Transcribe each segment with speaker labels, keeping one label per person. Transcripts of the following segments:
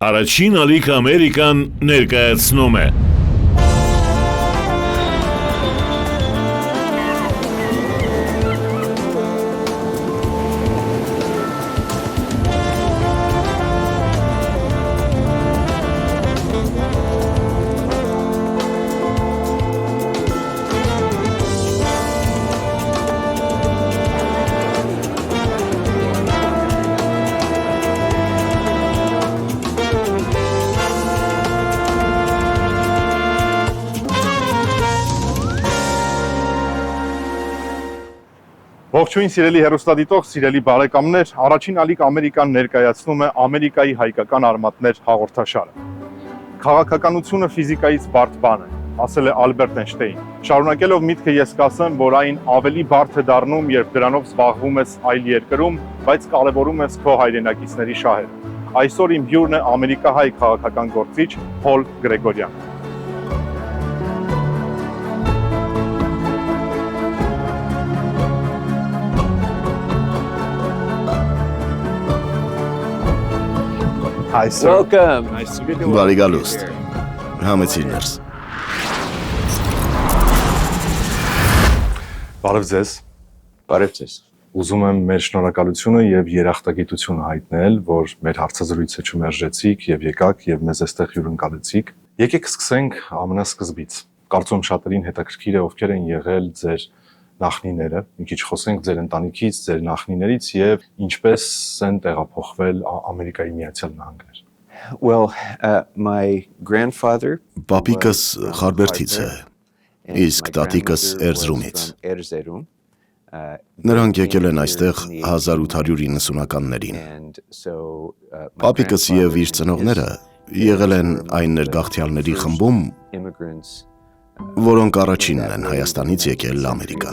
Speaker 1: Առաջին ալիք Ամերիկան ներկայացնում է
Speaker 2: Ողջույն սիրելի հեռուստադիտող, սիրելի բարեկամներ, առաջին ալիք Ամերիկան ներկայացնում է Ամերիկայի հայկական արմատներ հաղորդաշարը։ Քաղաքականությունը ֆիզիկայից բարդ բան է, ասել է Ալբերտ Էյնշտեյն։ Շարունակելով միտքը ես կասեմ, որ այն ավելի բարդ է դառնում, երբ դրանով զբաղվում ես այլ երկրում, բայց կարևորում ես քո հայրենակիցների շահերը։ Այսօր իմ հյուրն է ամերիկահայ քաղաքական գործիչ Փոլ Գրեգորյանը։ Hi, sir.
Speaker 3: Welcome.
Speaker 2: Nice to meet you.
Speaker 4: Բարի գալուստ, համեցիրներս։
Speaker 2: Բարև ձեզ։
Speaker 3: Բարև ձեզ։
Speaker 2: Ուզում եմ մեր շնորհակալությունը եւ երախտագիտությունը հայտնել, որ մեր հարցազրույցը չմերժեցիք եւ եկաք եւ մեզ այստեղ հյուրընկալեցիք։ Եկեք սկսենք ամենասկզբից։ Կարծում շատերին հետաքրքիր է ովքեր են եղել ձեր նախնիները, մի քիչ խոսենք ձեր ընտանիքից, ձեր նախնիներից եւ ինչպես են տեղափոխվել Ամերիկայի Միացյալ Նահանգներ։
Speaker 3: Well, my grandfather
Speaker 4: Պապիկս Խարբերդից է, իսկ տատիկս Էրզրումից։ Նրանք եկել են այստեղ 1890-ականներին։ Պապիկս եւ իր ծնողները եղել են այն ներգաղթյալների խմբում, որոնք առաջինն են Հայաստանից եկել Ամերիկա։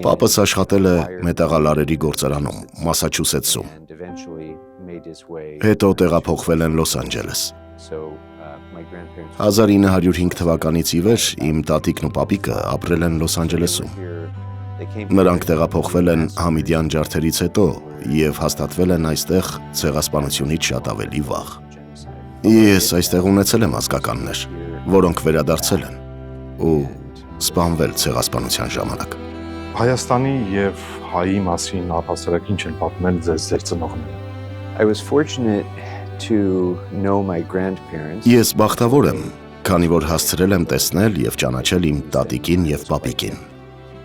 Speaker 4: Պապս աշխատել է մետաղալարերի գործարանում Մասաչուսեթսում։ Հետո տեղափոխվել են Լոս Անջելես։ 1905 թվականից ի վեր իմ տատիկն ու պապիկը ապրել են Լոս Անջելեսում։ Նրանք տեղափոխվել են Համիդյան ջարդերից հետո եւ հաստատվել են այստեղ ցեղասպանությունից շատ ավելի վաղ։ Ես այստեղ ունեցել եմ ազգականներ, որոնք վերադարձել են ու սպանվել ցեղասպանության ժամանակ։
Speaker 2: Հայաստանի եւ հայի մասին առհասարակ ինչ են պատմել ձեզ ձեր ծնողները։
Speaker 3: I was fortunate to know my grandparents.
Speaker 4: Ես բախտավոր եմ, քանի որ հասցրել եմ տեսնել եւ ճանաչել իմ տատիկին եւ պապիկին։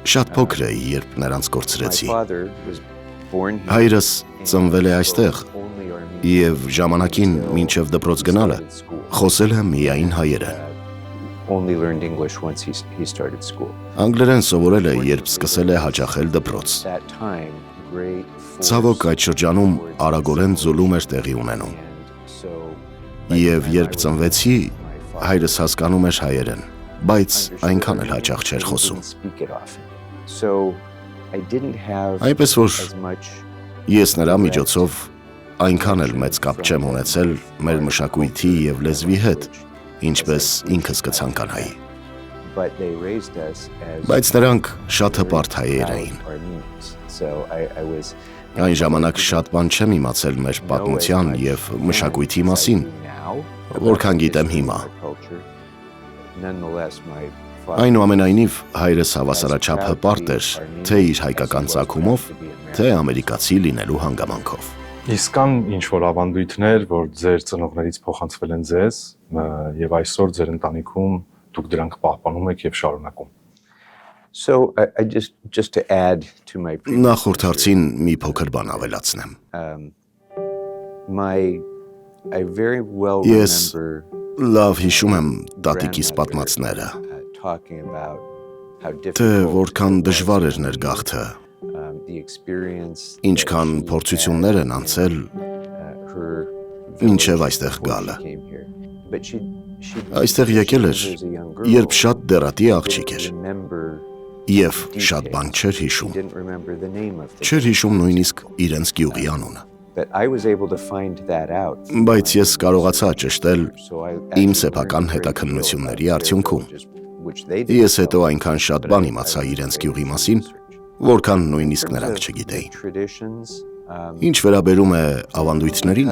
Speaker 4: Շատ փոքր էի, երբ նրանց կորցրեցի։ Հայրս ծնվել է այստեղ եւ ժամանակին մինչեւ դպրոց գնալը խոսել է միայն հայերեն։ Անգլերեն սովորել է, երբ սկսել է հաճախել դպրոց։ Ցավոք այդ շրջանում արագորեն ձուլում էր տեղի ունենում։ Եվ երբ ծնվեցի, հայրս հասկանում էր հայերեն, բայց այնքան էլ հաճախ չէր խոսում։ Այնպես որ ես նրա միջոցով այնքան էլ մեծ կապ չեմ ունեցել մեր մշակույթի եւ լեզվի հետ, ինչպես ինքս կցանկանայի։ Բայց նրանք շատ հպարտ հայեր էին։ Այն ժամանակ շատ բան չեմ իմացել մեր պատմության եւ մշակույթի մասին, որքան գիտեմ հիմա։ Այնուամենայնիվ հայրս հավասարաչափ հպարտ էր թե իր հայկական ծագումով, թե ամերիկացի լինելու հանգամանքով։
Speaker 2: Իսկ կան ինչ-որ ավանդույթներ, որ ձեր ծնողներից փոխանցվել են ձեզ եւ այսօր ձեր ընտանիքում դուք դրանք պահպանում եք եւ շարունակում։
Speaker 3: So I just to add to my
Speaker 4: Նախորդ հարցին մի փոքր բան ավելացնեմ։
Speaker 3: I very well
Speaker 4: Ես
Speaker 3: remember
Speaker 4: լավ հիշում եմ տատիկիս պատմածները, թե որքան դժվար էր ներգաղթը, ինչքան փորձություններ են անցել մինչև այստեղ գալը։ Այստեղ եկել էր, երբ շատ դեռատի աղջիկ էր եւ շատ բան չէր հիշում։ Չէր հիշում նույնիսկ իրենց գյուղի անունը։ Բայց ես կարողացա ճշտել իմ սեփական հետաքննությունների արդյունքում։ Ես հետո այնքան շատ բան իմացա իրենց գյուղի մասին, որքան նույնիսկ նրանք չգիտեին։ Ինչ վերաբերում է ավանդույթներին,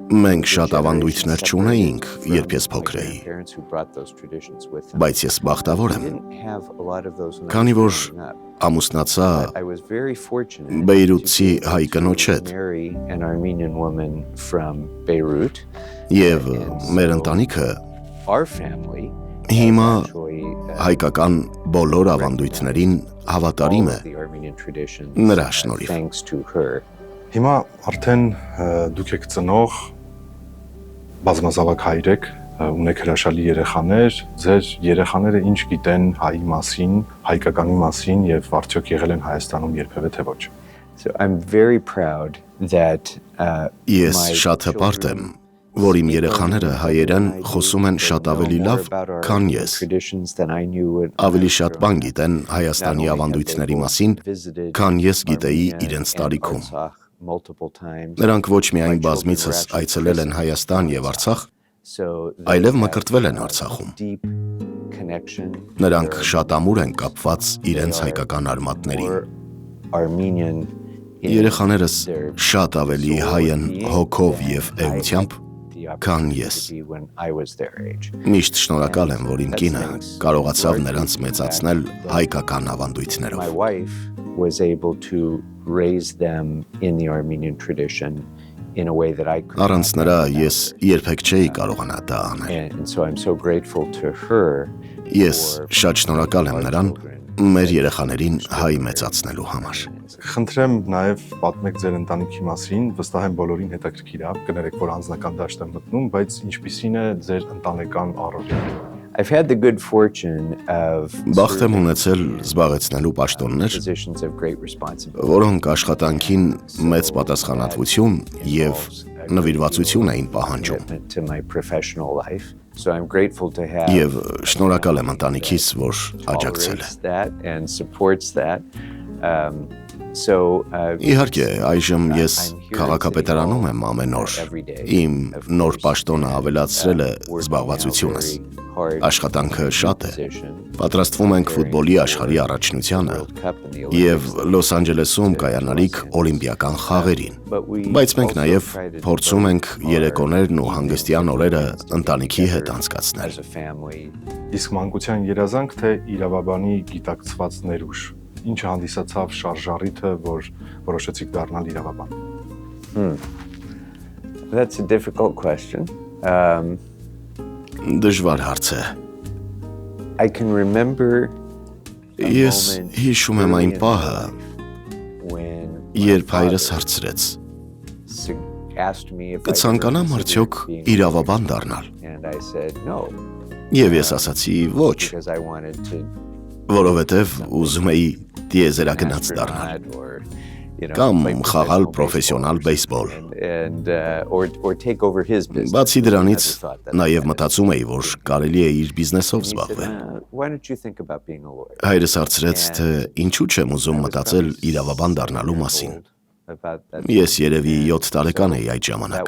Speaker 4: մենք շատ ավանդույթներ չունեինք, երբ ես փոքր էի, բայց ես բախտավոր եմ, քանի որ ամուսնացա Բեյրութի հայ կնոջ հետ, և մեր ընտանիքը հիմա հայկական բոլոր ավանդույթներին հավատարիմ է նրա շնորհիվ։
Speaker 2: Հիմա արդեն դուք եք ծնող, բազմազավակ հայր եք, ունեք հրաշալի երեխաներ, ձեր երեխաները ինչ գիտեն հայի մասին, հայկականի մասին եւ արդյոք եղել են Հայաստանում երբևէ թե ոչ։
Speaker 4: Ես շատ հպարտ եմ, որ իմ երեխաները հայերեն խոսում են շատ ավելի լավ, քան ես։ Ավելի շատ բան գիտեն Հայաստանի ավանդույթների մասին, քան ես գիտեի իրենց տարիքում։ Նրանք ոչ միայն բազմիցս այցելել են Հայաստան եւ Արցախ, այլև մկրտվել են Արցախում։ Նրանք շատ ամուր են կապված իրենց հայկական արմատներին։ Երեխաներս շատ ավելի հայ են հոգով եւ էությամբ, քան ես։ Միշտ շնորհակալ եմ, որ իմ կինը կարողացավ նրանց մեծացնել հայկական ավանդույթներով։ Առանց նրա ես երբեք չէի կարողանա դա անել։ Ես շատ շնորհակալ եմ նրան մեր երեխաներին հայ մեծացնելու համար։
Speaker 2: Խնդրեմ նաև պատմեք ձեր ընտանիքի մասին, վստահ եմ բոլորին հետաքրքիր է, կներեք, որ անձնական դաշտ եմ մտնում, բայց ինչպիսին է ձեր ընտանեկան առօրյան։
Speaker 4: Բախտ եմ ունեցել զբաղեցնելու պաշտոններ, որոնք աշխատանքին մեծ պատասխանատվություն և նվիրվածություն էին պահանջում։ Եվ շնորհակալ եմ ընտանիքիս, որ աջակցել է։ Իհարկե, այժմ ես քաղաքապետարանում եմ ամեն օր։ Իմ նոր պաշտոնը ավելացրել է զբաղվածությունս։ Աշխատանքը շատ է։ Պատրաստվում ենք ֆուտբոլի աշխարհի առաջնությանը և Լոս Անջելեսում կայանալիք օլիմպիական խաղերին։ Բայց մենք նաև փորձում ենք երեկոներն ու հանգստյան օրերը ընտանիքի հետ անցկացնել։
Speaker 2: Իսկ մանկության երազանք թե իրավաբանի գիտակցված ներուժ։ Ինչը հանդիսացավ շարժառիթը, որ որոշեցիք դառնալ իրավաբան։
Speaker 3: That's a difficult question.
Speaker 4: Դժվար հարց է։ Ես հիշում եմ այն պահը, երբ հայրս հարցրեց. կցանկանամ արդյոք իրավաբան դառնալ։ Եվ ես ասացի ոչ, որովհետև ուզում էի տիեզերագնաց դառնալ կամ խաղալ պրոֆեսիոնալ բեյսբոլ։ Բացի դրանից, նաև մտածում էի, որ կարելի է իր բիզնեսով զբաղվել։ Հայրս հարցրեց, թե ինչու չեմ ուզում մտածել իրավաբան դառնալու մասին։ Ես երևի 7 տարեկան էի այդ ժամանակ։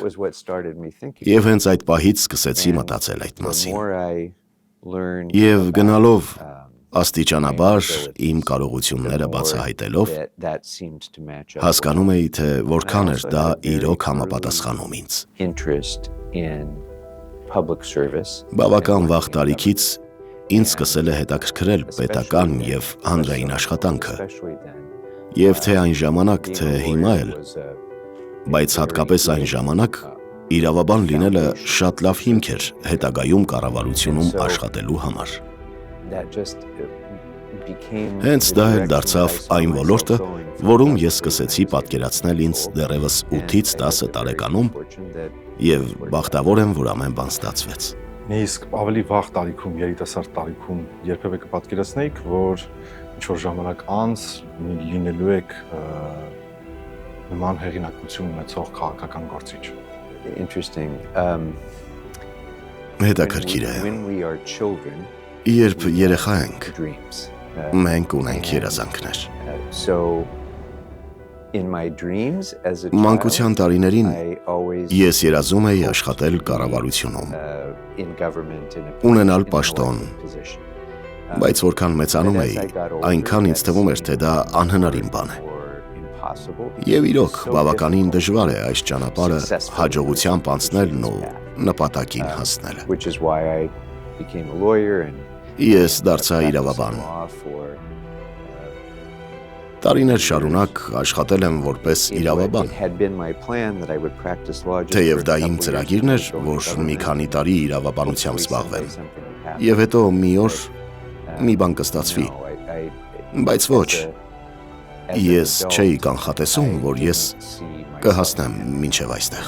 Speaker 4: Եվ հենց այդ պահից սկսեցի մտածել այդ մասին։ Եվ գնալով աստիճանաբար իմ կարողությունները բացահայտելով, հասկանում էի, թե որքան էր դա իրոք համապատասխանում ինձ։ Բավական վաղ տարիքից ինձ սկսել է հետաքրքրել պետական և հանրային աշխատանքը, և թե այն ժամանակ, թե հիմա էլ, բայց հատկապես այն ժամանակ, իրավաբան լինելը շատ լավ հիմք էր հետագայում կառավարությունում աշխատելու համար։ Հենց դա էլ դարձավ այն ոլորտը, որում ես սկսեցի պատկերացնել ինձ դեռևս 8-ից 10 տարեկանում և բախտավոր եմ, որ ամեն բան ստացվեց։
Speaker 2: Իսկ ավելի վաղ տարիքում, երիտասարդ տարիքում երբևէ կպատկերացնեիք, որ ինչ-որ ժամանակ անց լինելու եք նման հեղինակություն ունեցող քաղաքական գործիչ։ Հետաքրքիր է։ Երբ երեխա ենք, մենք ունենք երազանքներ։ Մանկության տարիներին ես երազում էի աշխատել կառավարությունում, ունենալ պաշտոն,
Speaker 4: Բայց որքան մեծանում էի, այնքան ինձ թվում էր, թե դա անհնարին բան է։ Եվ իրոք, բավականին դժվար է այս ճանապարհը հաջողությամբ անցնելն ու նպատակին հասնելը։ Ես դարձա իրավաբան։ Տարիներ շարունակ աշխատել եմ որպես իրավաբան։ Թեև դա իմ ծրագիրն էր, որ մի քանի տարի իրավաբանությամբ զբաղվեմ։ Եվ հետո մի օր մի բան կստացվի։ Բայց ոչ, ես չէի կանխատեսում, որ ես կհասնեմ մինչև այստեղ։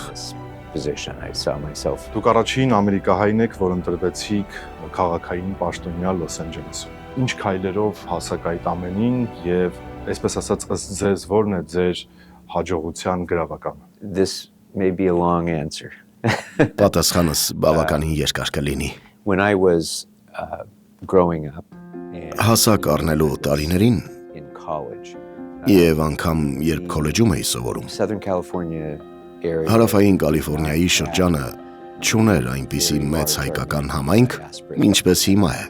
Speaker 2: Դուք առաջին ամերիկահայն եք, որ ընտրվեցիք քաղաքային պաշտոնյա Լոս Անջելեսում։ Ինչ քայլերով հասաք այդ ամենին եւ այսպես ասած ըստ ձեզ ո՞րն է ձեր հաջողության գրավականը։
Speaker 3: This may be a long answer.
Speaker 4: Պատասխանս բավականին երկար կլինի։
Speaker 3: When I was growing up
Speaker 4: Հասակ առնելու տարիներին
Speaker 3: in college,
Speaker 4: եւ անգամ երբ քոլեջում էի սովորում,
Speaker 3: Southern California area,
Speaker 4: Հարավային Կալիֆոռնիայի շրջանը չուներ այնպիսի մեծ հայկական համայնք, ինչպես հիմա է։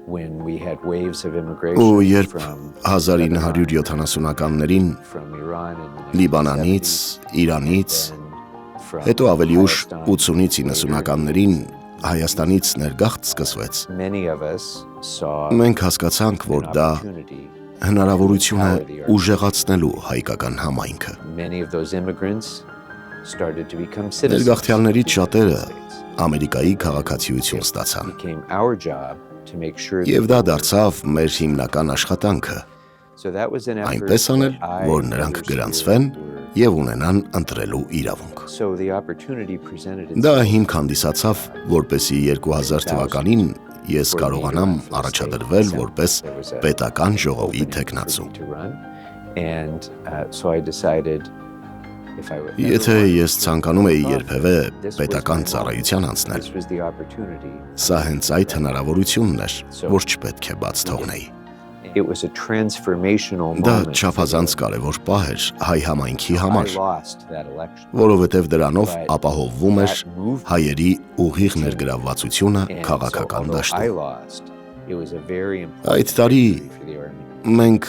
Speaker 3: when we had waves of immigration
Speaker 4: Ու երբ
Speaker 3: from
Speaker 4: 1970-ականներին
Speaker 3: Iran and
Speaker 4: Լիբանանից, Իրանից, հետո ավելի ուշ 80-ից 90-ականներին Հայաստանից ներգաղթ սկսվեց,
Speaker 3: many of us saw
Speaker 4: մենք հասկացանք, որ դա
Speaker 3: opportunity.
Speaker 4: հնարավորություն է ուժեղացնելու հայկական համայնքը։
Speaker 3: Many of those immigrants started to become citizens.
Speaker 4: Ներգաղթյալներից շատերը Ամերիկայի քաղաքացիություն ստացան։
Speaker 3: Became our job to make sure
Speaker 4: Եվ դա դարձավ մեր հիմնական աշխատանքը,
Speaker 3: so that was an effort
Speaker 4: այնպես անել,
Speaker 3: that I
Speaker 4: որ նրանք
Speaker 3: understood
Speaker 4: գրանցվեն
Speaker 3: were-
Speaker 4: եւ ունենան ընտրելու իրավունք։
Speaker 3: So the opportunity presented
Speaker 4: Դա
Speaker 3: itself
Speaker 4: հիմք հանդիսացավ, որպեսի 2000 թվականին ես կարողանամ առաջադրվել որպես պետական ժողովի թեկնածու։
Speaker 3: to run. And so I decided if I would
Speaker 4: Եթե ես ցանկանում էի երբևէ պետական ծառայության անցնել,
Speaker 3: this was the opportunity.
Speaker 4: սա հենց այդ հնարավորությունն էր, որ չպետք է բաց թողնեի։
Speaker 3: It was a transformational
Speaker 4: Դա
Speaker 3: moment.
Speaker 4: չափազանց կարևոր պահ էր հայ համայնքի
Speaker 3: I
Speaker 4: համար,
Speaker 3: lost that election.
Speaker 4: որովհետև դրանով ապահովվում էր
Speaker 3: That movement
Speaker 4: հայերի ուղիղ ներգրավվածությունը
Speaker 3: And so,
Speaker 4: քաղաքական
Speaker 3: although I
Speaker 4: դաշտում։
Speaker 3: lost, it was a very important
Speaker 4: Այդ տարի
Speaker 3: for the Armenian.
Speaker 4: մենք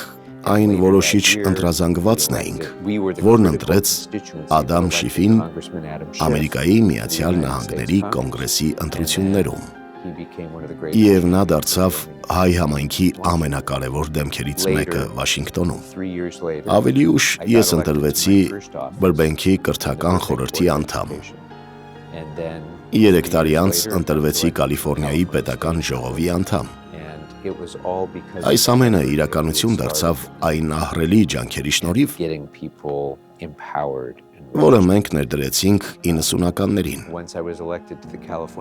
Speaker 4: այն որոշիչ ընտրազանգվածն էինք, որն ընտրեց Ադամ Շիֆին Ամերիկայի Միացյալ Նահանգների կոնգրեսի ընտրություններում, եւ նա դարձավ հայ համայնքի ամենակարևոր դեմքերից մեկը Վաշինգտոնում։ Ավելի ուշ ես ընտրվեցի Բրբենքի կրթական խորհրդի անդամ։ 3 տարի անց ընտրվեցի Կալիֆոռնիայի պետական ժողովի անդամ։ Այս ամենը իրականություն դարձավ այն ահռելի ջանքերի շնորհիվ, որը մենք ներդրեցինք 90-ականներին։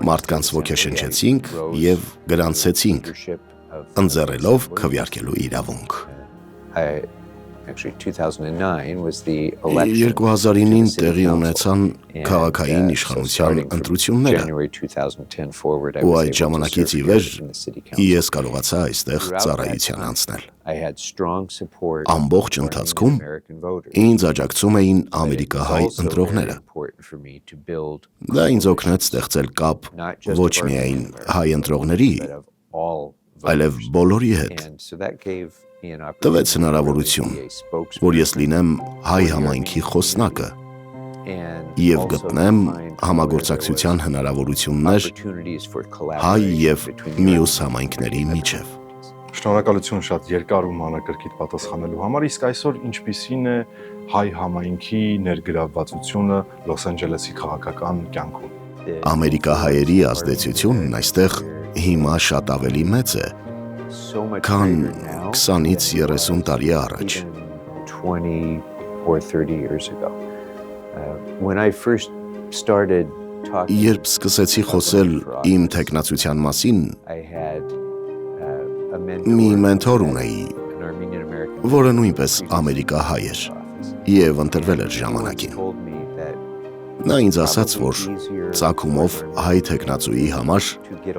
Speaker 4: Մարդկանց ոգեշնչեցինք եւ գրանցեցինք, ընձեռելով քվեարկելու իրավունք։
Speaker 3: Actually 2009 was the election.
Speaker 4: 2009-ին տեղի ունեցան քաղաքային իշխանության ընտրությունները,
Speaker 3: January 2010 forward I
Speaker 4: ու
Speaker 3: was
Speaker 4: այդ
Speaker 3: able to
Speaker 4: ժամանակից ի
Speaker 3: serve
Speaker 4: վեր
Speaker 3: in the city council.
Speaker 4: ես կարողացա այստեղ ծառայության անցնել։
Speaker 3: I had strong support
Speaker 4: Ամբողջ
Speaker 3: from
Speaker 4: ընթացքում
Speaker 3: American voters.
Speaker 4: ինձ աջակցում էին ամերիկահայ
Speaker 3: Also
Speaker 4: ընտրողները։
Speaker 3: very important for me to build
Speaker 4: Դա ինձ օգնեց ստեղծել կապ
Speaker 3: not just
Speaker 4: ոչ
Speaker 3: of our
Speaker 4: միայն
Speaker 3: American
Speaker 4: հայ ընտրողների,
Speaker 3: but of all
Speaker 4: այլև
Speaker 3: voters.
Speaker 4: բոլորի հետ։
Speaker 3: And so that gave me an
Speaker 4: Տվեց
Speaker 3: opportunity
Speaker 4: հնարավորություն,
Speaker 3: to be a spokesman
Speaker 4: որ ես լինեմ հայ համայնքի խոսնակը
Speaker 3: and
Speaker 4: եւ
Speaker 3: also to
Speaker 4: գտնեմ
Speaker 3: find
Speaker 4: համագործակցության հնարավորություններ
Speaker 3: opportunities for
Speaker 4: հայ
Speaker 3: collaboration
Speaker 4: եւ
Speaker 3: between
Speaker 4: մյուս
Speaker 3: American
Speaker 4: համայնքների միջև։
Speaker 2: Շնորհակալություն շատ երկար ու մանրակրկիտ պատասխանելու համար, իսկ այսօր ինչպիսին է հայ համայնքի ներգրավվածությունը Լոս Անջելեսի քաղաքական կյանքում։
Speaker 4: Ամերիկահայերի ազդեցությունն այստեղ հիմա շատ ավելի մեծ է,
Speaker 3: so much
Speaker 4: քան
Speaker 3: greater now
Speaker 4: 20-ից
Speaker 3: than it
Speaker 4: 30 տարի առաջ։
Speaker 3: even 20 or 30 years ago. When I first started talking,
Speaker 4: Երբ սկսեցի խոսել իմ թեկնածության մասին,
Speaker 3: I had a
Speaker 4: մի
Speaker 3: mentor,
Speaker 4: մենթոր ունեի,
Speaker 3: an Armenian American,
Speaker 4: որը նույնպես ամերիկահայ էր
Speaker 3: office.
Speaker 4: եւ ընտրվել էր
Speaker 3: He once
Speaker 4: ժամանակին։
Speaker 3: told me that
Speaker 4: Նա ինձ ասաց, որ ծագումով հայ թեկնածուի համար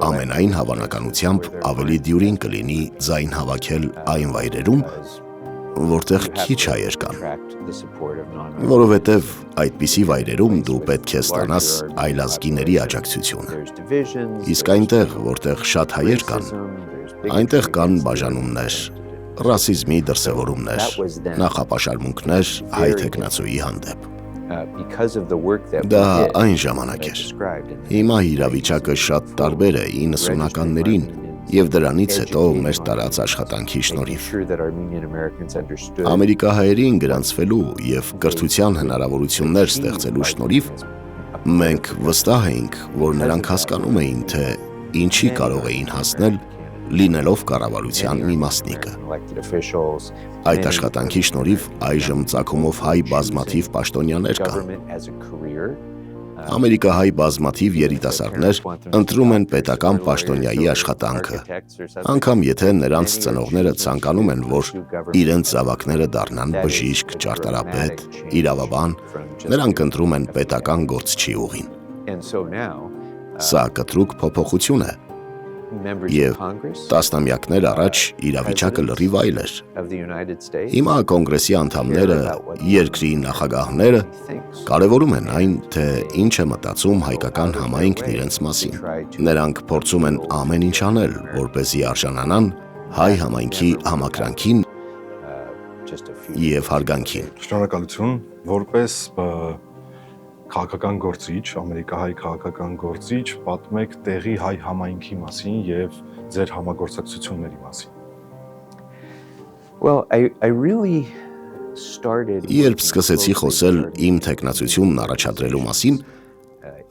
Speaker 4: ամենայն հավանականությամբ ավելի դյուրին կլինի ձայն հավաքել այն վայրերում, որտեղ քիչ հայեր կան, որովհետև այդպիսի վայրերում դու պետք է ստանաս այլազգիների աջակցությունը։ Իսկ այնտեղ, որտեղ շատ հայեր կան, Այնտեղ կան բաժանումներ, ռասիզմի դրսևորումներ, նախապաշարմունքներ հայ թեկնածուի հանդեպ։ Դա այն ժամանակ էր։ Հիմա իրավիճակը շատ տարբեր է 90-ականներին եւ դրանից հետո մեր տարած աշխատանքի շնորհիվ։ Ամերիկահայերին գրանցվելու եւ կրթության հնարավորություններ ստեղծելու շնորհիվ մենք վստահ էինք, որ նրանք հասկանում էին, թե ինչի կարող էին հասնել լինելով կառավարության մի մասնիկը։ Այդ աշխատանքի շնորհիվ այժմ ծագումով հայ բազմաթիվ պաշտոնյաներ կան։ Ամերիկահայ բազմաթիվ երիտասարդներ ընտրում են պետական պաշտոնյայի աշխատանքը, անգամ եթե նրանց ծնողները ցանկանում են, որ իրենց զավակները դառնան բժիշկ, ճարտարապետ, իրավաբան, նրանք ընտրում են պետական գործչի ուղին։ Սա կտրուկ փոփոխություն է, եւ տասնամյակներ առաջ իրավիճակը լրիվ այլ էր։ Հիմա կոնգրեսի անդամները, երկրի նախագահները կարևորում են այն, թե ինչ է մտածում հայկական համայնքն իրենց մասին։ Նրանք փորձում են ամեն ինչ անել, որպեսզի արժանանան հայ համայնքի համակրանքին եւ հարգանքին։
Speaker 2: Շնորհակալություն, որպես քաղաքական գործիչ, ամերիկահայ քաղաքական գործիչ, պատմեք տեղի հայ համայնքի մասին եւ ձեր համագործակցությունների մասին։
Speaker 4: Երբ սկսեցի խոսել իմ թեկնածությունն առաջադրելու մասին,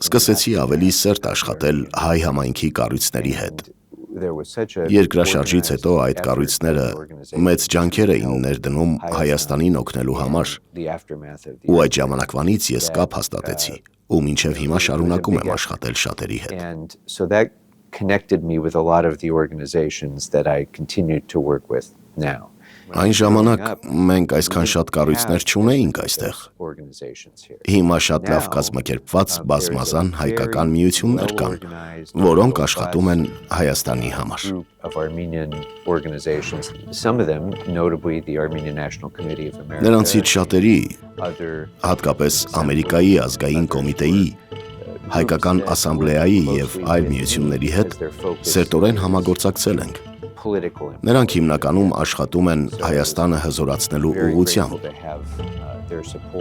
Speaker 4: սկսեցի ավելի սերտ աշխատել հայ համայնքի կառույցների հետ։ Երկրաշարժից հետո այդ կառույցները մեծ ջանքեր էին ներդնում Հայաստանին օգնելու համար, ու այդ ժամանակվանից ես կապ հաստատեցի, ու մինչև հիմա շարունակում եմ աշխատել շատերի հետ։ Այն ժամանակ մենք այսքան շատ կառույցներ չունեինք այստեղ։ Հիմա շատ լավ կազմակերպված բազմազան հայկական միություններ կան, որոնք աշխատում են Հայաստանի համար։ Նրանցից շատերի, հատկապես Ամերիկայի ազգային կոմիտեի, Հայկական ասամբլեայի եւ այլ միությունների հետ սերտորեն համագործակցել ենք։ Նրանք հիմնականում աշխատում են Հայաստանը հզորացնելու ուղղությամբ։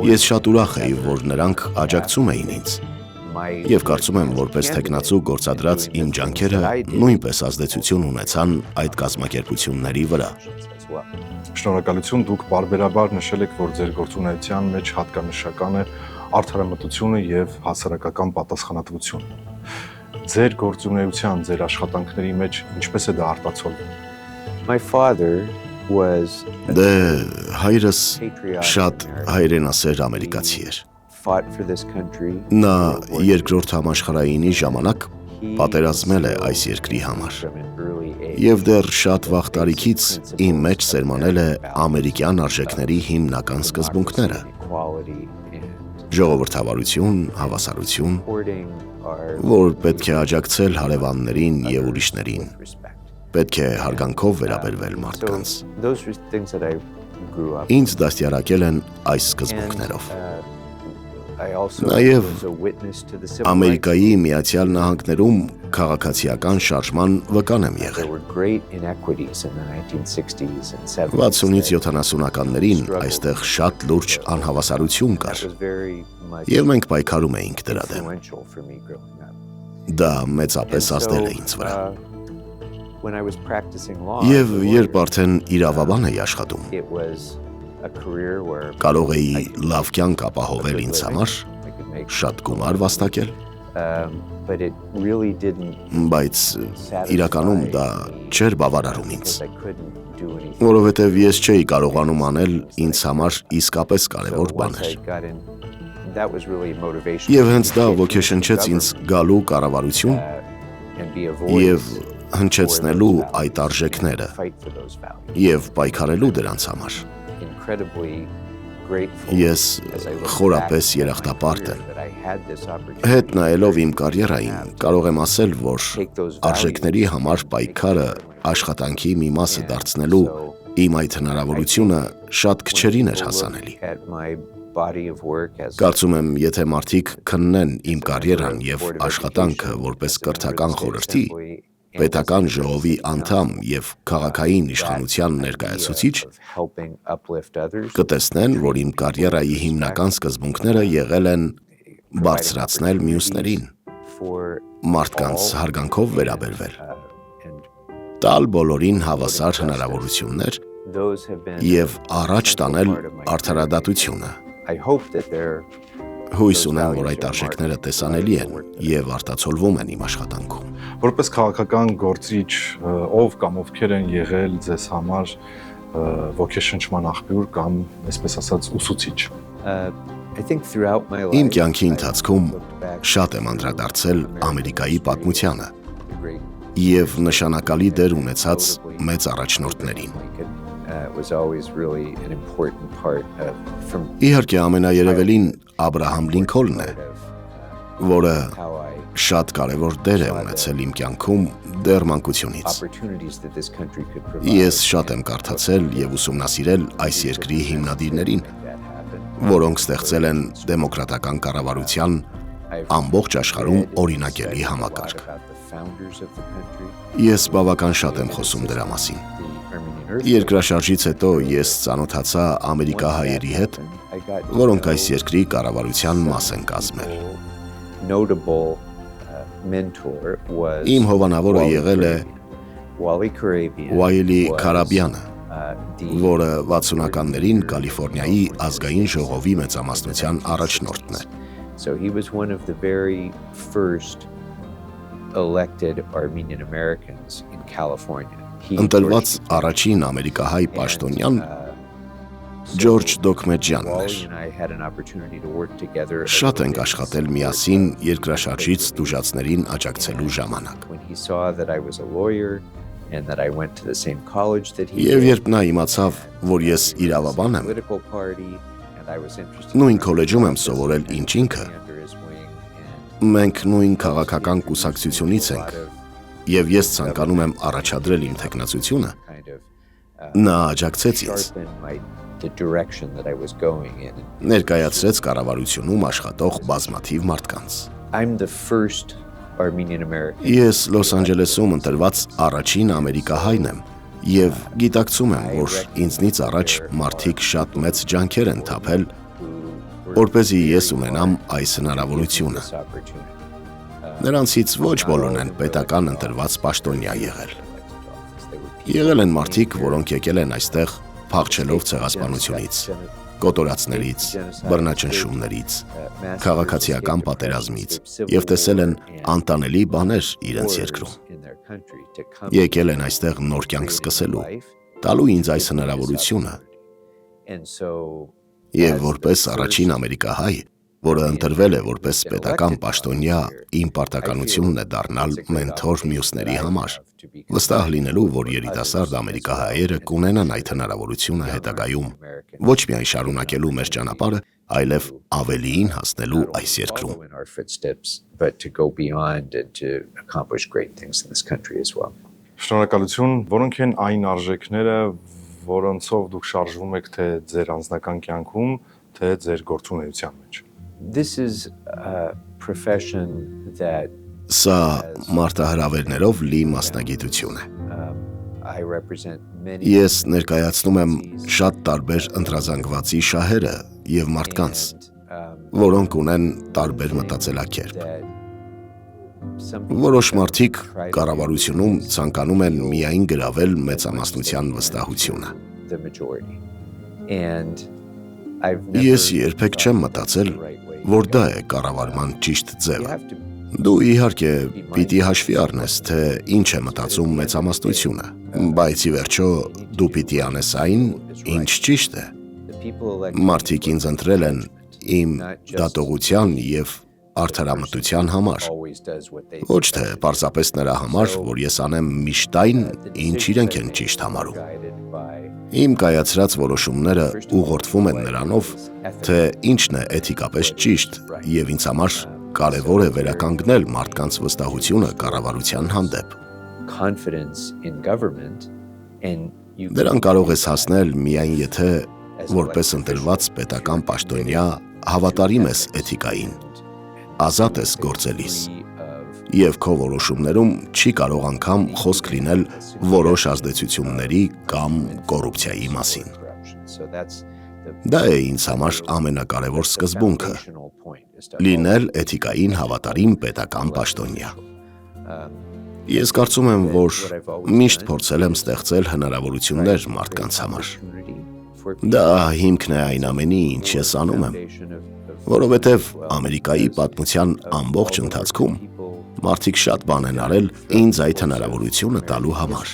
Speaker 4: Ես շատ ուրախ էի, որ նրանք աջակցում էին ինձ։ Եվ կարծում եմ, որպես թեկնածու գործադրած իմ ջանքերը նույնպես ազդեցություն ունեցան այդ կազմակերպությունների վրա։
Speaker 2: Շնորհակալություն, դուք բարբերաբար նշել եք, որ ձեր գործունեության մեջ հատկանշական է արդարամտությունը եւ հասարակական պատասխանատվությունը։ Ձեր գործունեության, ձեր աշխատանքների մեջ ինչպես է դա արտացոլվում։
Speaker 4: Դե հայրս շատ հայրենասեր ամերիկացի էր։ Նա երկրորդ համաշխարհայինի ժամանակ պատերազմել է այս երկրի համար։ Եվ դեռ շատ վաղ տարիքից իմ մեջ սերմանել է ամերիկյան արժեքների հիմնական սկզբունքները՝ ժողովրդավարություն, հավասարություն, որ պետք է աջակցել հարևաններին եւ ուրիշներին, պետք է հարգանքով վերաբերվել մարդկանց։ Ինձ դաստիարակել են այս սկզբունքներով։ Նաև Ամերիկայի Միացյալ Նահանգներում քաղաքացիական շարժման վկան եմ եղել։ 60-ից 70-ականներին այստեղ շատ լուրջ անհավասարություն կար, եւ մենք պայքարում էինք դրա դեմ։ Դա մեծապես ազդել է ինձ վրա։ Եվ երբ արդեն իրավաբան էի աշխատում, կարող էի լավ կյանք ապահովել ինձ համար, շատ գումար վաստակել, բայց իրականում դա չէր բավարարում ինձ, որովհետև ես չէի կարողանում անել ինձ համար իսկապես կարևոր բաներ։ Եվ հենց դա ոգեշնչեց ինձ գալու կառավարություն եւ հնչեցնելու այդ արժեքները եւ պայքարելու դրանց համար։ Ես խորապես երախտապարտ եմ։ Հետ նայելով իմ կարիերային, կարող եմ ասել, որ արժեքների համար պայքարը աշխատանքի մի մասը դարձնելու իմ այդ հնարավորությունը շատ քչերին էր հասանելի։ Կարծում եմ, եթե մարդիկ քննեն իմ կարիերան եւ աշխատանքը որպես կրթական խորհրդի, պետական ժողովի անդամ եւ քաղաքային իշխանության ներկայացուցիչ, կտեսնեն, որ իմ կարիերայի հիմնական սկզբունքները եղել են բարձրացնել մյուսներին, մարդկանց հարգանքով վերաբերվել, տալ բոլորին հավասար հնարավորություններ եւ առաջ տանել արդարադատությունը։ Հույս ունեմ, որ այդ արժեքները տեսանելի են եւ արտացոլվում են իմ աշխատանքում։
Speaker 2: Որպես քաղաքական գործիչ, ով կամ ովքեր են եղել ձեզ համար ոգեշնչման աղբյուր կամ, այսպես ասած, ուսուցիչ։
Speaker 4: Իմ կյանքի ընթացքում շատ եմ անդրադարձել Ամերիկայի պատմությանը եւ նշանակալի դեր ունեցած մեծ առաջնորդներին։ Իհարկե ամենաերևելին Աբրահամ Լինքոլնն է, որը շատ կարևոր դեր է ունեցել իմ կյանքում դեռ մանկությունից։ Ես շատ եմ կարդացել եւ ուսումնասիրել այս երկրի հիմնադիրներին, որոնք ստեղծել են դեմոկրատական կառավարության ամբողջ աշխարհում օրինակելի համակարգ։ Ես բավական շատ եմ խոսում դրա մասին։ Երկրաշարժից հետո ես ծանոթացա ամերիկահայերի հետ, որոնք այս երկրի կառավարության մաս են կազմել։ Իմ հովանավորը եղել է Ուայլի Քարաբյանը, որը 60-ականներին Կալիֆոռնիայի ազգային ժողովի մեծամասնության առաջնորդն է։
Speaker 3: So he was one of the very first elected Armenian Americans in California.
Speaker 4: Ընտրված առաջին ամերիկահայ պաշտոնյան Ջորջ Դոկմեջյանն էր։ Շատ ենք աշխատել միասին երկրաշարժից տուժածներին աջակցելու ժամանակ։ Եվ երբ նա իմացավ, որ ես իրավաբան եմ, նույն քոլեջում եմ սովորել ինչ ինքը, մենք նույն քաղաքական կուսակցությունից ենք, եւ ես ցանկանում եմ առաջադրել իմ թեկնածությունը, նա աջակցեց ինձ։ Ներկայացրեց կառավարությունում աշխատող բազմաթիվ մարդկանց։ Ես Լոս Անջելեսում ընտրված առաջին ամերիկահայն եմ եւ գիտակցում եմ, որ ինձնից առաջ մարդիկ շատ մեծ ջանքեր են թափել, որպեսզի ես ունենամ այս հնարավորությունը։ Նրանցից ոչ բոլորն են պետական ընտրված պաշտոնյա եղել։ Եղել են մարդիկ, որոնք եկել են այստեղ փախչելով ցեղասպանությունից, կոտորածներից, բռնաճնշումներից, քաղաքացիական պատերազմից եւ տեսել են անտանելի բաներ իրենց երկրում։ Եկել են այստեղ նոր կյանք սկսելու, տալու ինձ այս հնարավորությունը։ Եվ որպես առաջին ամերիկահայ, որը ընտրվել է որպես պետական պաշտոնյա, իմ պարտականությունն է դառնալ մենթոր մյուսների համար, վստահ լինելու, որ երիտասարդ ամերիկահայերը կունենան այդ հնարավորությունը հետագայում, ոչ միայն շարունակելու մեր ճանապարհը, այլև ավելիին հասնելու այս երկրում։
Speaker 2: Շնորհակալություն, որոնք են այն արժեքները, որոնցով դուք շարժվում եք թե ձեր անձնական կյանքում, թե ձեր գործունեության մեջ։
Speaker 3: This is a profession that
Speaker 4: Սա մարտահրավերներով լի մասնագիտություն է։
Speaker 3: I represent many
Speaker 4: Ես ներկայացնում եմ շատ տարբեր ընտրազանգվածի շահերը եւ մարդկանց, որոնք ունեն տարբեր մտածելակերպ։ Որոշ մարդիկ կառավարությունում ցանկանում են միայն գրավել մեծամասնության վստահությունը։ Ես երբեք չեմ մտածել, որ դա է կառավարման ճիշտ ձևը։ Դու իհարկե պիտի հաշվի առնես, թե ինչ է մտածում մեծամասնությունը, բայց ի վերջո դու պիտի անես այն, ինչ ճիշտ է։ Մարդիկ ինձ ընտրել են իմ դատողության եւ արդարամտության համար, ոչ թե պարզապես նրա համար, որ ես անեմ միշտ այն, ինչ իրենք են ճիշտ համարում։ Իմ կայացրած որոշումները ուղղորդվում են նրանով, թե ինչն է էթիկապես ճիշտ, եւ ինձ համար կարևոր է վերականգնել մարդկանց վստահությունը կառավարության հանդեպ։ Դրան կարող ես հասնել միայն եթե որպես ընտրված պետական պաշտոնյա հավատարիմ ես էթիկային, ազատ ես գործելիս եւ քո որոշումներում չի կարող անգամ խոսք լինել որոշ ազդեցությունների կամ կոռուպցիայի մասին։ Դա է ինձ համար ամենակարևոր սկզբունքը՝ լինել էթիկային հավատարիմ պետական պաշտոնյա։ Ես կարծում եմ, որ միշտ փորձել եմ ստեղծել հնարավորություններ մարդկանց համար։ Դա հիմքն է այն ամենի, ինչ ես անում եմ, որովհետև Ամերիկայի պատմության ամբողջ ընթացքում մարդիկ շատ բան են արել ինձ այդ հնարավորությունը տալու համար։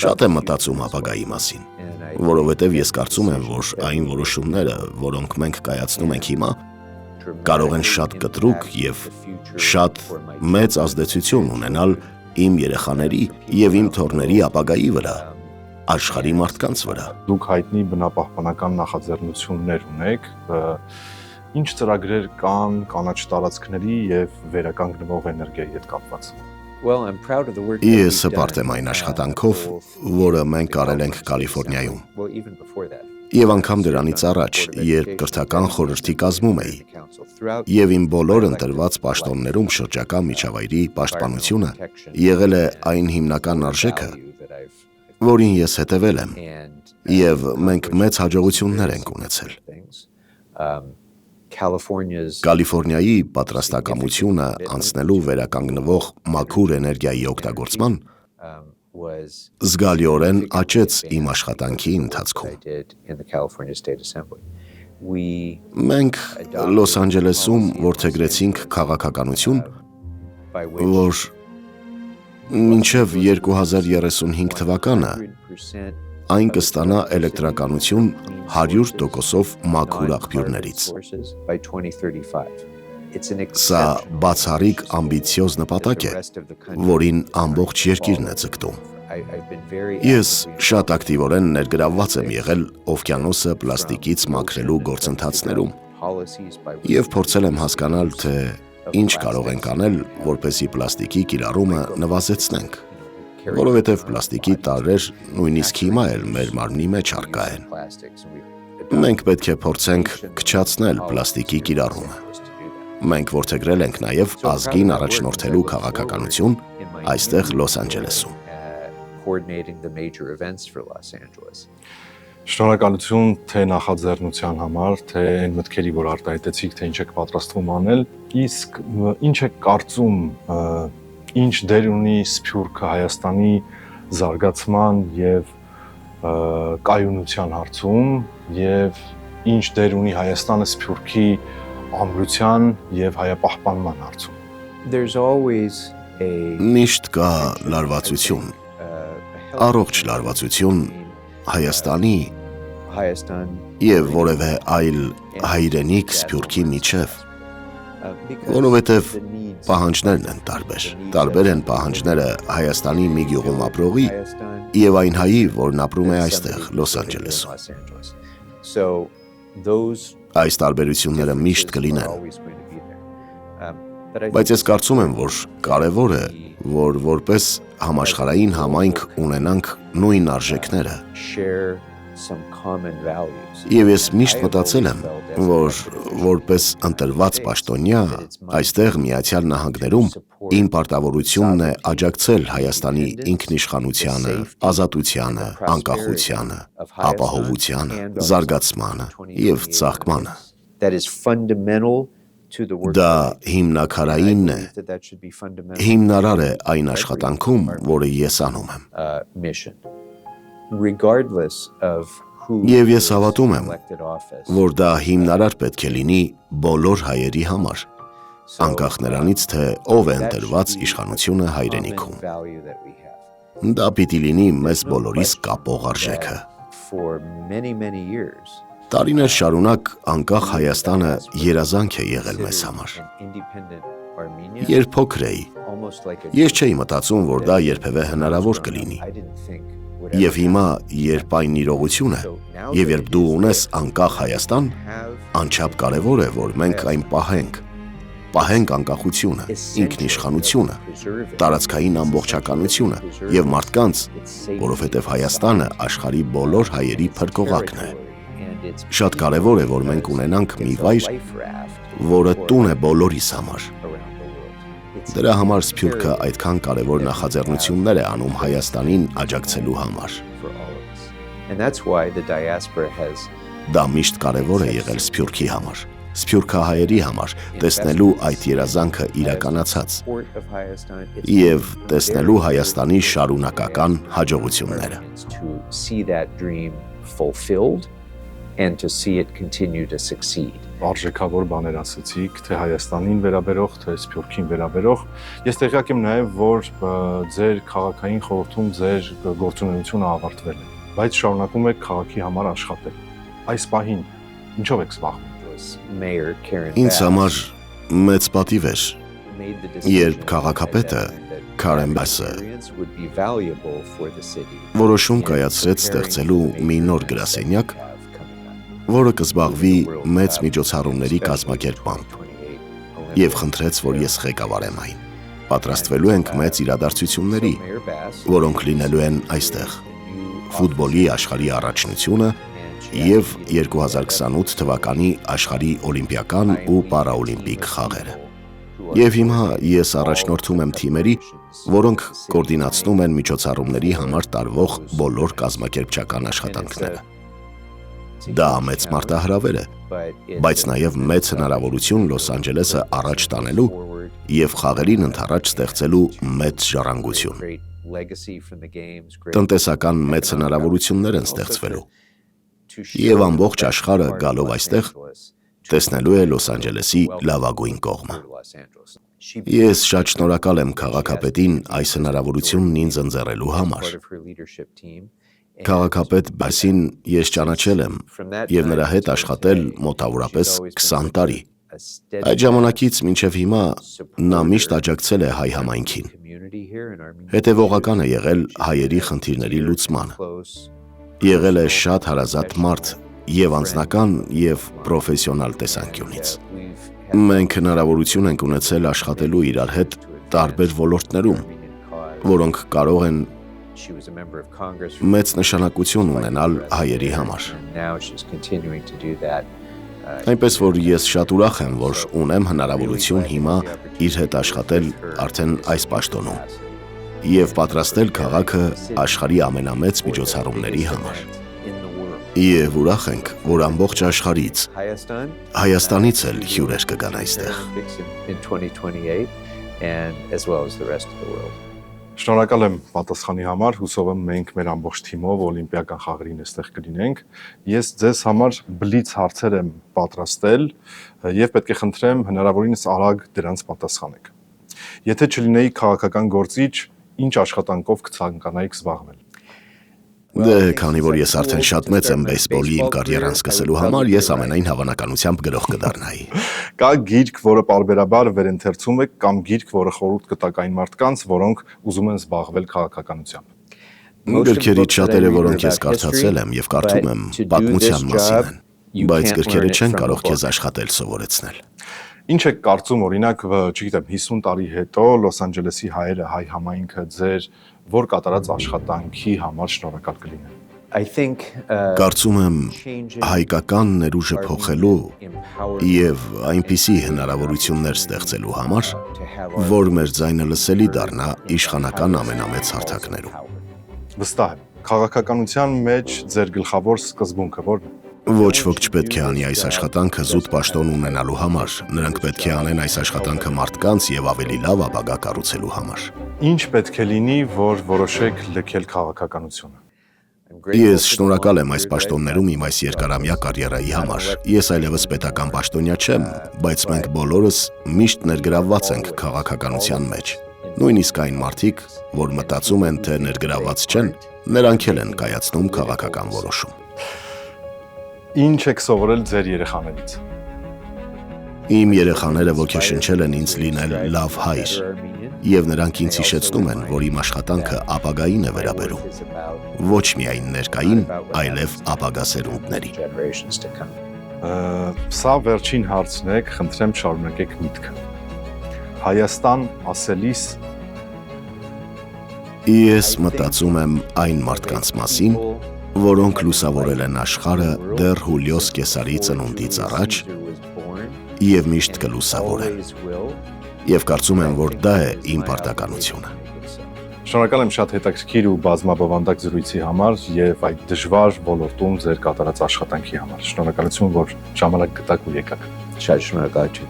Speaker 4: Շատ եմ մտածում ապագայի մասին, որովհետև ես կարծում եմ, որ այն որոշումները, որոնք մենք կայացնում ենք հիմա, կարող են շատ կտրուկ եւ շատ մեծ ազդեցություն ունենալ իմ երեխաների եւ իմ թոռների ապագայի վրա, աշխարհի մարդկանց վրա։
Speaker 2: Դուք հայտնի բնապահպանական նախաձեռնություններ ունեք, ինչ ծրագրեր կան կանաչ տարածքների եւ վերականգնվող էներգիայի հետ կապված։
Speaker 4: Ես հպարտ եմ այն աշխատանքով, որը մենք արել ենք Կալիֆոռնիայում։ Եվ անգամ դրանից առաջ, երբ կրթական խորհրդի կազմում էի, եւ իմ բոլոր ընտրված պաշտոններում շրջակա միջավայրի պաշտպանությունը եղել է այն հիմնական արժեքը, որին ես հետևել եմ, եւ մենք մեծ հաջողություններ ենք ունեցել։ Կալիֆոռնիայի պատրաստակամությունը անցնելու վերականգնվող մաքուր էներգիայի օգտագործման զգալիորեն աճեց իմ աշխատանքի ընթացքում։ Մենք Լոս Անջելեսում որդեգրեցինք քաղաքականություն, որ մինչև 2035 թվականը այն կստանա էլեկտրականություն 100%-ով մաքուր աղբյուրներից։ Սա բացառիկ ամբիցիոզ նպատակ է, որին ամբողջ երկիրն է ձգտում։ Ես շատ ակտիվորեն ներգրավված եմ եղել օվկիանոսը պլաստիկից մաքրելու գործընթացներում եւ փորձել եմ հասկանալ, թե ինչ կարող ենք անել, որպեսզի պլաստիկի կիրառումը նվազեցնենք, որովհետև պլաստիկի տարրեր նույնիսկ հիմա էլ մեր մարմնի մեջ առկա են։ Մենք պետք է փորձենք քչացնել պլաստիկի կիրառումը։ Մենք որդեգրել ենք նաև ազգին առաջնորդելու քաղաքականություն այստեղ Լոս Անջելեսում։
Speaker 2: Շնորհակալություն թե նախաձեռնության համար, թե այն մտքերի, որ արտահայտեցիք, թե ինչ եք պատրաստվում անել, իսկ ինչ եք կարծում, ինչ դեր ունի Սփյուռքը Հայաստանի զարգացման եւ կայունության հարցում եւ ինչ դեր ունի Հայաստանը Սփյուռքի ամրության եւ հայապահպանման հարցում։
Speaker 4: Միշտ կա լարվածություն, առողջ լարվածություն Հայաստանի եւ որևէ այլ հայրենիք Սփյուռքի միջև, որովհետեւ պահանջներն են տարբեր։ Տարբեր են պահանջները Հայաստանի մի գյուղում ապրողի եւ այն հայի, որն ապրում է այստեղ Լոս Անջելեսում։ Այս տարբերությունները միշտ կլինեն։ Բայց ես կարծում եմ, որ կարևոր է, որ որպես համաշխարհային համայնք ունենանք նույն արժեքները։ Եվ ես միշտ մտածել եմ, որ որպես ընտրված պաշտոնյա այստեղ Միացյալ Նահանգներում իմ պարտավորությունն է աջակցել Հայաստանի ինքնիշխանությանը, ազատությանը, անկախությանը, ապահովությանը, զարգացմանը եւ ծաղկմանը։ Դա հիմնակարայինն է, հիմնարար է այն աշխատանքում, որը ես անում եմ։ Եվ ես հավատում եմ, որ դա հիմնարար պետք է լինի բոլոր հայերի համար, անկախ նրանից, թե ով է ընտրված իշխանությունը հայրենիքում։ Դա պիտի լինի մեզ բոլորիս կապող արժեքը։ Տարիներ շարունակ անկախ Հայաստանը երազանք է եղել մեզ համար։ Երբ փոքր էի, ես չէի մտածում, որ դա երբևէ հնարավոր կլինի։ Եվ հիմա, երբ այն իրողություն է, եւ երբ դու ունես անկախ Հայաստան, անչափ կարևոր է, որ մենք այն պահենք անկախությունը, ինքնիշխանությունը, տարածքային ամբողջականությունը եւ մարդկանց, որովհետեւ Հայաստանը աշխարհի բոլոր հայերի փրկողակն է։ Շատ կարևոր է, որ մենք ունենանք մի վայր, որը տուն է բոլորիս համար։ Դրա համար Սփյուռքը այդքան կարևոր նախաձեռնություններ է անում Հայաստանին աջակցելու համար։ Դա միշտ կարևոր է եղել Սփյուռքի համար, սփյուռքահայերի համար, տեսնելու այդ երազանքը իրականացած եւ տեսնելու Հայաստանի շարունակական հաջողությունները։
Speaker 3: And to see it continue to succeed.
Speaker 2: Արժեքավոր բաներ ասացիք, թե Հայաստանին վերաբերող, թե Սփյուռքին վերաբերող։ Ես տեղյակ եմ նաև, որ ձեր քաղաքային խորհրդում ձեր գործունեությունը ավարտվել է, բայց շարունակում եք քաղաքի համար աշխատել։ Այս պահին ինչով եք զբաղվում։
Speaker 4: Ինձ համար մեծ պատիվ էր, երբ քաղաքապետը Քարեն Բասը որոշում կայացրեց ստեղծելու մի նոր գրասենյակ, որը կզբաղվի մեծ միջոցառումների կազմակերպմամբ եւ խնդրեց, որ ես ղեկավարեմ այն։ Պատրաստվելու ենք մեծ իրադարձությունների, որոնք լինելու են այստեղ։ Ֆուտբոլի աշխարհի առաջնությունը եւ 2028 թվականի աշխարհի օլիմպիական ու պարաօլիմպիկ խաղերը։ Եվ հիմա ես առաջնորդում եմ թիմերի, որոնք կոորդինացնում են միջոցառումների համար տարվող բոլոր կազմակերպչական աշխատանքները։ Դա մեծ մարտահրավեր է, բայց նաև մեծ հնարավորություն Լոս Անջելեսը առաջ տանելու եւ խաղերին ընդառաջ ստեղծելու մեծ ժառանգություն։ Տնտեսական մեծ հնարավորություններ են ստեղծվելու։ Եվ ամբողջ աշխարհը գալով այստեղ տեսնելու է Լոս Անջելեսի լավագույն կողմը։ Ես շատ շնորհակալ եմ քաղաքապետին այս հնարավորությունն ինձ ընձեռելու համար։ Քաղաքապետ Բասին ես ճանաչել եմ եւ նրա հետ աշխատել մոտավորապես 20 տարի։ Այդ ժամանակից մինչև հիմա նա միշտ աջակցել է հայ համայնքին։ Հետևողական է եղել հայերի խնդիրների լուծմանը։ Եղել է շատ հարազատ մարդ եւ անձնական եւ պրոֆեսիոնալ տեսանկյունից։ Մենք հնարավորություն ենք ունեցել աշխատելու իրար հետ տարբեր ոլորտներում, որոնք կարող են մեծ նշանակություն ունենալ հայերի համար։ Այնպես որ ես շատ ուրախ եմ, որ ունեմ հնարավորություն հիմա իր հետ աշխատել արդեն այս պաշտոնում եւ պատրաստել քաղաքը աշխարհի ամենամեծ միջոցառումների համար։ Եվ ուրախ ենք, որ ամբողջ աշխարհից Հայաստանից էլ հյուրեր կգան այստեղ։
Speaker 2: Շնորհակալ եմ պատասխանի համար, հուսով եմ մենք մեր ամբողջ թիմով օլիմպիական խաղերին այստեղ կլինենք։ Ես ձեզ համար բլից հարցեր եմ պատրաստել եւ պետք է խնդրեմ հնարավորինս արագ դրանց պատասխանեք։ Եթե չլինեի քաղաքական գործիչ, ինչ աշխատանքով կցանկանայիք զբաղվել։
Speaker 4: Դե, քանի որ ես արդեն շատ մեծ եմ բեյսբոլի իմ կարիերան սկսելու համար, ես ամենայն հավանականությամբ գրող կդառնայի։
Speaker 2: Կա գիրք, որը պարբերաբար վերընթերցում եք, կամ գիրք, որը խորհուրդ կտաք այն մարդկանց, որոնք ուզում են զբաղվել քաղաքականությամբ։
Speaker 4: Գրքերից շատերը, որոնք ես կարդացել եմ եւ կարդում եմ, պատմության մասին են, բայց գրքերը չեն կարող քեզ աշխատել սովորեցնել։
Speaker 2: Ինչ եք կարծում, օրինակ, չգիտեմ, 50 տարի հետո Լոս Անջելեսի հայերը, հայ համայնքը ձեր որ կատարած աշխատանքի համար շնորհակալ կլինեն։
Speaker 4: Կարծում եմ հայկական ներուժը փոխելու եւ այնպիսի հնարավորություններ ստեղծելու համար, որ մեր ձայնը լսելի դառնա իշխանական ամենամեծ հարթակներում։
Speaker 2: Վստահ եմ, քաղաքականության մեջ ձեր գլխավոր սկզբունքը ո՞րն է։
Speaker 4: Ոչ ոք չպետք է անի այս աշխատանքը զուտ պաշտոն ունենալու համար, նրանք պետք է անեն այս աշխատանքը մարդկանց եւ ավելի լավ ապագա կառուցելու համար։
Speaker 2: Ինչ պետք է լինի, որ որոշեք լքել քաղաքականությունը։
Speaker 4: Ես շնորհակալ եմ այս պաշտոններում իմ այս երկարամյա կարիերայի համար։ Ես այլևս պետական պաշտոնյա չեմ, բայց մենք բոլորս միշտ ներգրավված ենք քաղաքականության մեջ։ Նույնիսկ այն մարդիկ, որ մտածում են, թե ներգրավված չեն, նրանք էլ են կայացնում քաղաքական որոշում։
Speaker 2: Ինչ եք սովորել ձեր երեխաներից։
Speaker 4: Իմ երեխաները ոգեշնչել են ինձ լինել լավ հայր, եւ նրանք ինձ հիշեցնում են, որ իմ աշխատանքը ապագային է վերաբերում։ Ոչ միայն ներկային, այլև ապագա սերունդների։
Speaker 2: Սա վերջին հարցն է, խնդրեմ շարունակեք միտքը։ Հայաստան ասելիս
Speaker 4: ես մտածում եմ այն մարդկանց մասին, որոնք լուսավորել են աշխարհը դեռ Հուլիոս Կեսարի ծնունդից առաջ եւ միշտ կլուսավորեն։
Speaker 3: Always will.
Speaker 4: Եվ կարծում եմ, որ դա է իմ պարտականությունը։
Speaker 2: Շնորհակալ եմ շատ հետաքրքիր ու բազմաբովանդակ զրույցի համար եւ այդ դժվար ոլորտում ձեր կատարած աշխատանքի համար։ Շնորհակալություն, որ ժամանակ գտաք ու եկաք։
Speaker 3: Շատ շնորհակալ եմ։